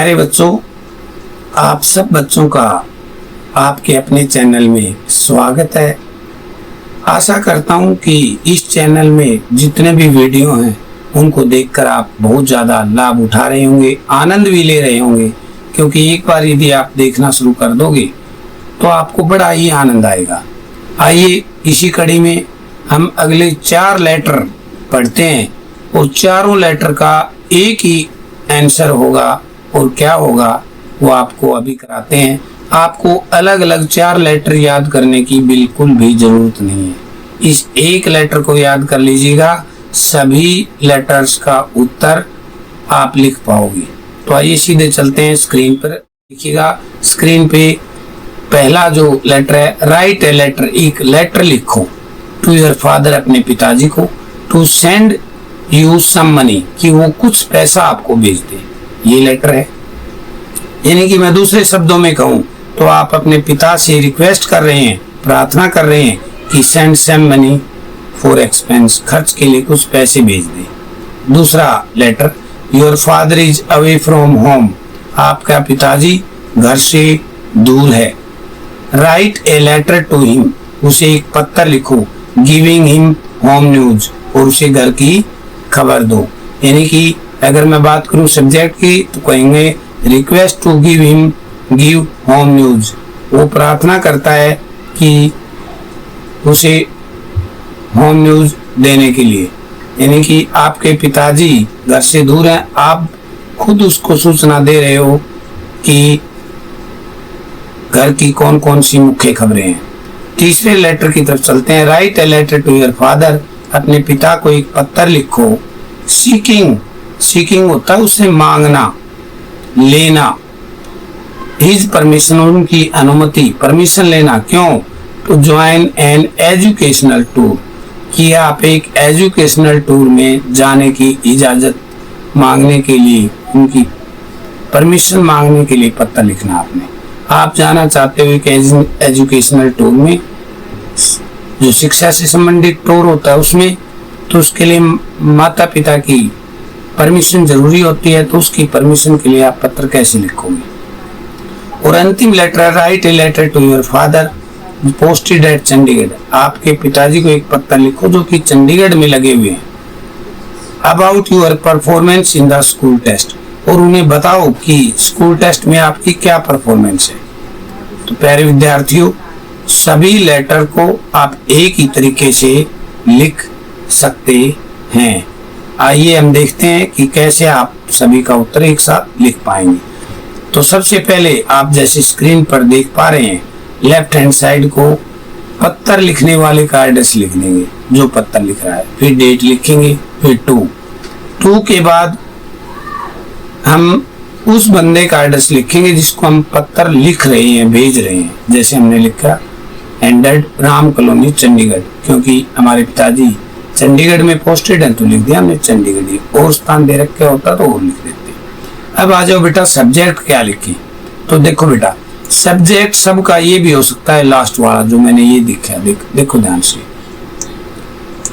प्यारे बच्चों, आप सब बच्चों का आपके अपने चैनल में स्वागत है। आशा करता हूं कि इस चैनल में जितने भी वीडियो हैं उनको देखकर आप बहुत ज़्यादा लाभ उठा रहे होंगे, आनंद भी ले रहे होंगे, क्योंकि एक बार यदि आप देखना शुरू कर दोगे तो आपको बड़ा ही आनंद आएगा। आइए इसी कड़ी में हम अगले 4 लेटर पढ़ते हैं और चारों लेटर का एक ही आंसर होगा और क्या होगा वो आपको अभी कराते हैं। आपको अलग अलग 4 लेटर याद करने की बिल्कुल भी जरूरत नहीं है। इस एक लेटर को याद कर लीजिएगा, सभी लेटर्स का उत्तर आप लिख पाओगे। तो आइए सीधे चलते हैं स्क्रीन पर। देखिएगा स्क्रीन पे पहला जो लेटर है, राइट ए लेटर, एक लेटर लिखो टू योर फादर, अपने पिताजी को, to send you some money, कि वो कुछ पैसा आपको भेज दे। ये लेटर है, यानी कि मैं दूसरे शब्दों में कहूँ तो आप अपने पिता से रिक्वेस्ट कर रहे हैं, प्रार्थना कर रहे हैं कि send some money for expense, खर्च के लिए कुछ पैसे भेज दें। दूसरा letter, your father is away from home, आपका पिताजी घर से दूर है। Write a letter to him, उसे एक पत्र लिखो, गिविंग हिम होम न्यूज, और उसे घर की खबर दो। यानी कि अगर मैं बात करूं सब्जेक्ट की तो कहेंगे request to give home news, वो प्रार्थना करता है कि उसे होम न्यूज देने के लिए। यानी कि आपके पिताजी घर से दूर हैं, आप खुद उसको सूचना दे रहे हो कि घर की कौन कौन सी मुख्य खबरें हैं। तीसरे लेटर की तरफ चलते हैं, write a letter to your father, अपने पिता को एक पत्र लिखो। सीकिंग होता है उससे मांगना, लेना। हिज परमिशन, उनकी अनुमति, परमिशन लेना। क्यों? To join an educational tour, कि आप एक एजुकेशनल टूर में जाने की इजाजत मांगने के लिए, उनकी परमिशन मांगने के लिए पत्र लिखना। आपने आप जाना चाहते हो एक एजुकेशनल टूर में, जो शिक्षा से संबंधित टूर होता है उसमें, तो उसके लिए माता पिता की परमिशन जरूरी होती है। तो उसकी परमिशन के लिए आप पत्र कैसे लिखोगे? और अंतिम letter, write a letter to your father posted at Chandigarh, आपके पिताजी को एक पत्र लिखो जो कि चंडीगढ़ में लगे हुए हैं। About your performance in the school test, और उन्हें बताओ कि स्कूल टेस्ट में आपकी क्या परफॉर्मेंस है। तो प्यारे विद्यार्थियों, सभी लेटर को आप एक ही तरीके से लिख सकते हैं। आइए हम देखते हैं कि कैसे आप सभी का उत्तर एक साथ लिख पाएंगे। तो सबसे पहले आप जैसे स्क्रीन पर देख पा रहे हैं, लेफ्ट हैंड साइड को पत्र लिखने वाले का एड्रेस लिख देंगे, जो पत्र लिख रहा है, फिर डेट लिखेंगे, फिर टू के बाद हम उस बंदे का एड्रेस लिखेंगे जिसको हम पत्र लिख रहे हैं, भेज रहे हैं। जैसे हमने लिखा एंडेड राम कॉलोनी चंडीगढ़, क्योंकि हमारे पिताजी चंडीगढ़ में पोस्टेड है तो लिख दिया हमने चंडीगढ़। और स्थान दे रखा होता तो और लिख देते। अब आ जाओ बेटा, सब्जेक्ट क्या लिखें? तो देखो बेटा, सब्जेक्ट सबका ये भी हो सकता है लास्ट वाला जो मैंने ये दिखा, देखो ध्यान से।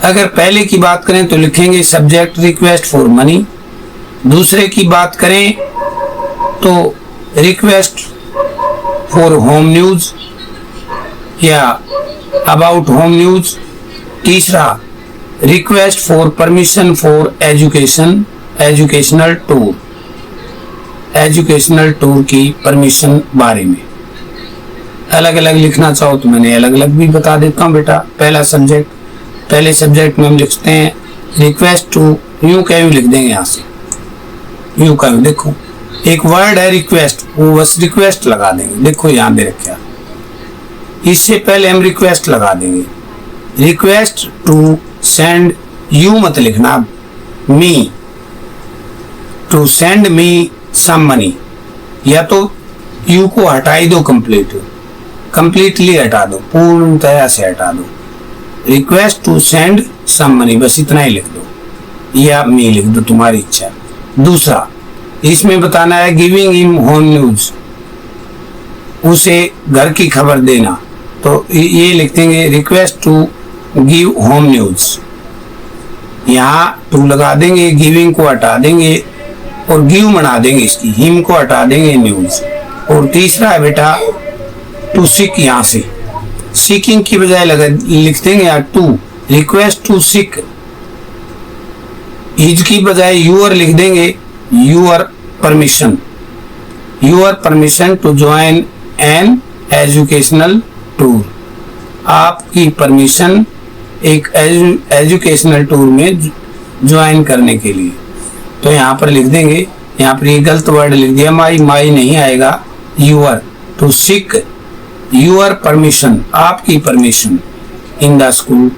अगर पहले की बात करें तो लिखेंगे सब्जेक्ट रिक्वेस्ट फॉर मनी। दूसरे की बात करें तो रिक्वेस्ट फॉर होम न्यूज या अबाउट होम न्यूज। तीसरा request for permission for educational tour की परमिशन बारे में। अलग अलग लिखना चाहो तो मैंने अलग अलग भी बता देता हूँ बेटा। पहला सब्जेक्ट, पहले सब्जेक्ट में हम लिखते हैं रिक्वेस्ट टू, यूं का यूं लिख देंगे, यहाँ से यूं का यूं। देखो एक वर्ड है रिक्वेस्ट, वो बस रिक्वेस्ट लगा देंगे, देखो यहाँ दे रखा। इससे पहले हम रिक्वेस्ट लगा देंगे, रिक्वेस्ट टू सेंड, यू मत लिखना, me, to send me some money, या तो यू को हटा ही दो, कंप्लीटली हटा दो, पूर्णतः से हटा दो। Request to send some money, बस इतना ही लिख दो, या मी लिख दो, तुम्हारी इच्छा। दूसरा इसमें बताना है गिविंग हिम होम न्यूज, उसे घर की खबर देना, तो ये लिख देंगे request to give home news. यहाँ टू लगा देंगे, गिविंग को हटा देंगे, और गिव बना देंगे, इसकी हिम को हटा देंगे, न्यूज। और तीसरा है बेटा टू सीक, यहाँ से सीकिंग की बजाय लिख देंगे यहाँ to, request to seek, is की बजाय यूर लिख देंगे, your permission to join an educational tour, आपकी परमिशन एक एजुकेशनल टूर में ज्वाइन करने के लिए। तो यहाँ पर लिख देंगे, यहाँ पर ये गलत वर्ड लिख दिया, माई नहीं आएगा, your, to seek your permission, आपकी permission in the school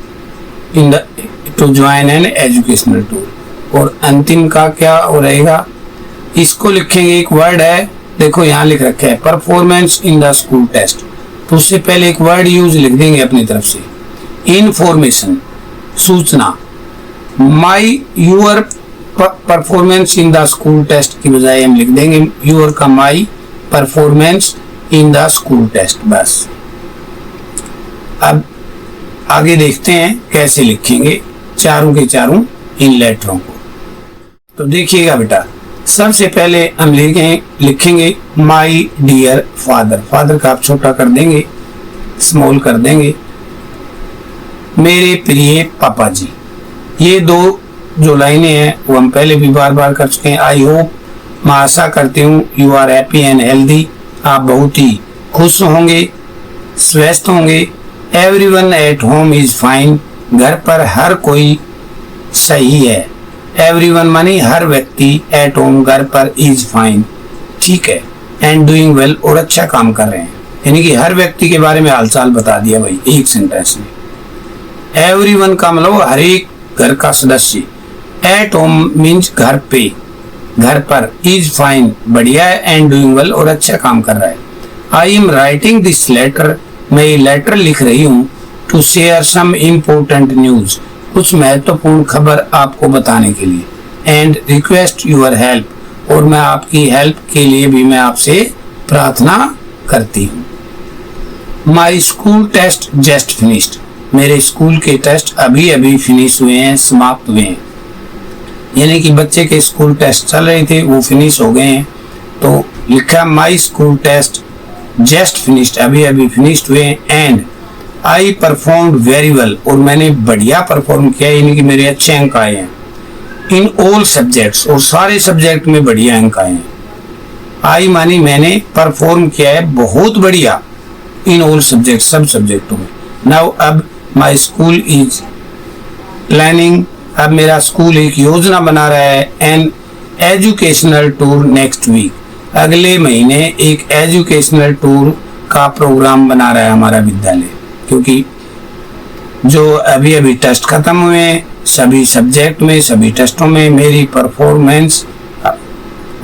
to join an educational tour. और अंतिम का क्या रहेगा, इसको लिखेंगे, एक वर्ड है देखो यहाँ लिख रखा है performance in the school test, तो उससे पहले एक वर्ड यूज लिख देंगे अपनी तरफ से, इंफॉर्मेशन, सूचना। My your performance in the school test की बजाय हम लिख देंगे यूर का my performance in the school test, बस। अब आगे देखते हैं कैसे लिखेंगे चारों के चारों इन लेटरों को। तो देखिएगा बेटा, सबसे पहले हम लिखेंगे माई डियर फादर, फादर का आप छोटा कर देंगे, स्मॉल कर देंगे, मेरे प्रिय पापा जी। ये दो जो लाइनें हैं वो हम पहले भी बार बार कर चुके हैं। आई होप, मैं आशा करती हूँ, you are happy and healthy, आप बहुत ही खुश होंगे, स्वस्थ होंगे। Everyone at home is fine, घर पर हर कोई सही है। एवरीवन मानी हर व्यक्ति, एट होम घर पर, इज फाइन ठीक है, एंड डूइंग वेल और अच्छा काम कर रहे हैं, यानी कि हर व्यक्ति के बारे में हालचाल बता दिया भाई एक सेंटेंस में। एवरीवन का मतलब हर एक घर का सदस्य, एट होम मीन्स घर पे, घर पर, इज फाइन बढ़िया है, एंड डूइंग वेल और अच्छा काम कर रहा है। I am writing this letter, मैं ये लेटर लिख रही हूँ, to share some important news, कुछ महत्वपूर्ण खबर आपको बताने के लिए, एंड रिक्वेस्ट यूर हेल्प, और मैं आपकी हेल्प के लिए भी मैं आपसे प्रार्थना करती हूँ। My school test just finished, मेरे स्कूल के टेस्ट अभी अभी फिनिश हुए हैं, समाप्त हुए हैं, यानी कि बच्चे के स्कूल टेस्ट चल रहे थे वो फिनिश हो गए हैं। तो लिखा my school test just finished, अभी अभी फिनिश्ड हुए हैं, and I performed very well, और मैंने बढ़िया परफॉर्म किया, यानी कि मेरे अच्छे अंक आए हैं। इन ऑल सब्जेक्ट्स, और सारे सब्जेक्ट में बढ़िया अंक आए हैं। आई मानी मैंने, परफॉर्म किया है बहुत बढ़िया, इन ऑल सब्जेक्ट, सब सब्जेक्टों में। नाउ अब माई स्कूल इज प्लानिंग, अब मेरा स्कूल एक योजना बना रहा है, an educational tour next week, अगले महीने एक एजुकेशनल टूर का प्रोग्राम बना रहा है हमारा विद्यालय, क्योंकि जो अभी अभी टेस्ट खत्म हुए सभी सब्जेक्ट में, सभी टेस्टों में मेरी परफॉर्मेंस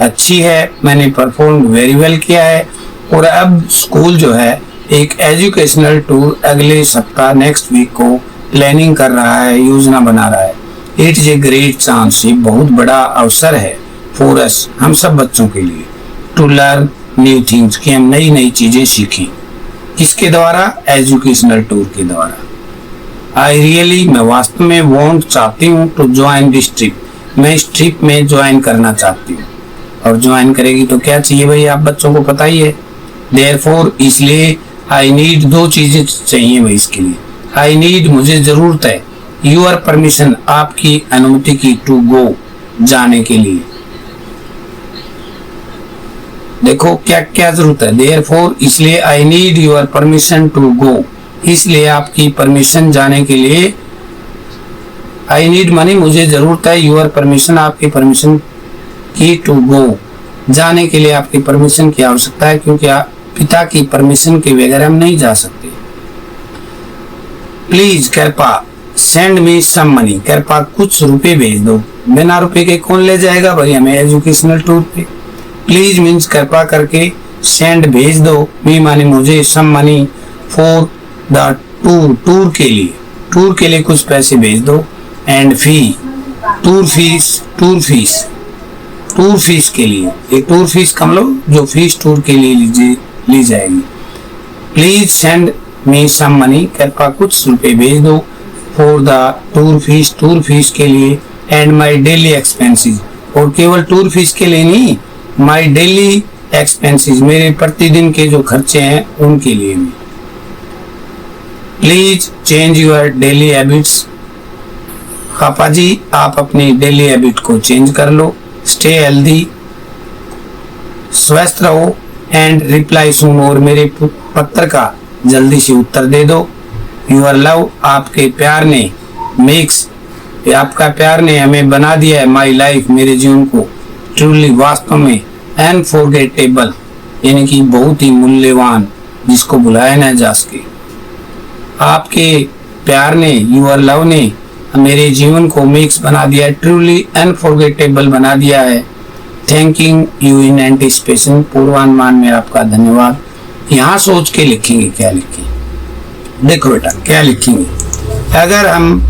अच्छी है, मैंने परफॉर्म वेरी वेल किया है, और अब स्कूल जो है एक एजुकेशनल टूर अगले सप्ताह नेक्स्ट वीक को प्लानिंग कर रहा है, योजना बना रहा है। It is a great chance, ये बहुत बड़ा अवसर है फॉर अस, हम सब बच्चों के लिए, टू लर्न न्यू थिंग्स, कि हम नई नई चीजें सीखें। किसके द्वारा? एजुकेशनल टूर के द्वारा। आई रियली, मैं वास्तव में वांट, चाहती हूँ, टू ज्वाइन दिस ट्रिप, मैं इस ट्रिप में ज्वाइन करना चाहती हूँ। और ज्वाइन करेगी तो क्या चाहिए भाई, आप बच्चों को पता ही है। देयरफॉर, इसलिए, आई नीड, दो चीजें चाहिए भाई इसके लिए। आई नीड, मुझे जरूरत है, यूर परमिशन, आपकी अनुमति की, टू गो, जाने के लिए। देखो क्या क्या जरूरत है, देयरफॉर, इसलिए, I need your permission to go, इसलिए आपकी परमिशन जाने के लिए। आई नीड मानी मुझे जरूरत है, यूर परमिशन, आपकी परमिशन की, टू गो, जाने के लिए आपकी परमिशन की आवश्यकता है, क्योंकि पिता की परमिशन के बगैर हम नहीं जा सकते। प्लीज कृपा, सेंड मी सम मनी, कृपा कुछ रुपए भेज दो। बिना रुपए के कौन ले जाएगा भाई हमें एजुकेशनल टूर पे। प्लीज मीन्स कृपा करके, सेंड भेज दो, मी मानी मुझे, some money for the tour, tour के लिए, टूर के लिए कुछ पैसे भेज दो, and fee, tour fees, tour fees, tour fees के लिए, एक टूर फीस कम लो जो फीस टूर के लिए ली जाएगी। Please send me some money, कृपया कुछ रुपए भेज दो, for the tour fees, tour fees के लिए, एंड माई डेली एक्सपेंसेस, और केवल टूर फीस के लिए नहीं, माई डेली एक्सपेंसेस, मेरे प्रतिदिन के जो खर्चे हैं उनके लिए भी। Please change your daily habits, पापा जी आप अपनी डेली हैबिट को चेंज कर लो। स्टे हेल्दी, स्वस्थ रहो। एंड रिप्लाई सून, और मेरे पत्र का जल्दी से उत्तर दे दो। यूर लव, आपके प्यार ने, मेक्स, आपका प्यार ने हमें बना दिया है, माई लाइफ, मेरे जीवन को, ट्रूली, वास्तव में, अनफॉरगेटेबल, यानी कि बहुत ही मूल्यवान, जिसको भुलाया न जा सके। आपके प्यार ने, यूर लव ने मेरे जीवन को मेक्स बना दिया है, ट्रूली अनफॉरगेटेबल बना दिया है। थैंकिंग यू इन एंटिसिपेशन, पूर्वानुमान में आपका धन्यवाद। यहाँ सोच के लिखेंगे, क्या लिखेंगे, देखो बेटा क्या लिखेंगे। अगर हम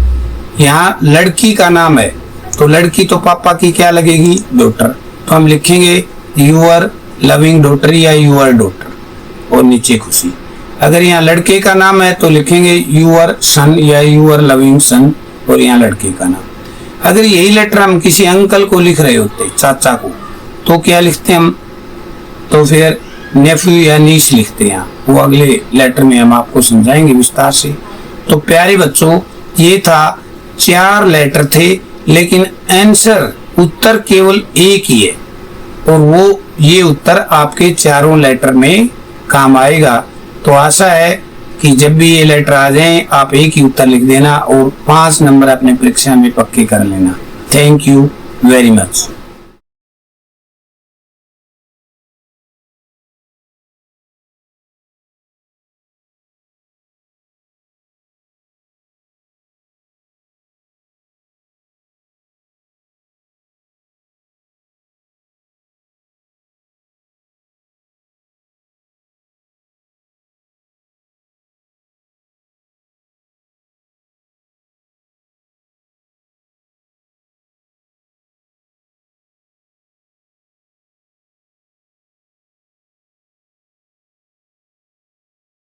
यहाँ लड़की का नाम है तो लड़की तो पापा की क्या लगेगी, डॉटर, तो हम लिखेंगे यूर लविंग डॉटर या यूर डॉटर और नीचे खुशी। अगर यहाँ लड़के का नाम है तो लिखेंगे यूर सन या यूर लविंग सन और यहाँ लड़के का नाम। अगर यही लेटर हम किसी अंकल को लिख रहे होते, चाचा को, तो क्या लिखते हम, तो फिर नेफ्यू या नीस लिखते हैं। वो अगले लेटर में हम आपको समझाएंगे विस्तार से। तो प्यारे बच्चों, ये था 4 लेटर थे, लेकिन आंसर, उत्तर केवल एक ही है और वो ये उत्तर आपके चारों लेटर में काम आएगा। तो आशा है कि जब भी ये लेटर आ जाएं आप एक ही उत्तर लिख देना और 5 नंबर अपने परीक्षा में पक्के कर लेना। Thank you very much.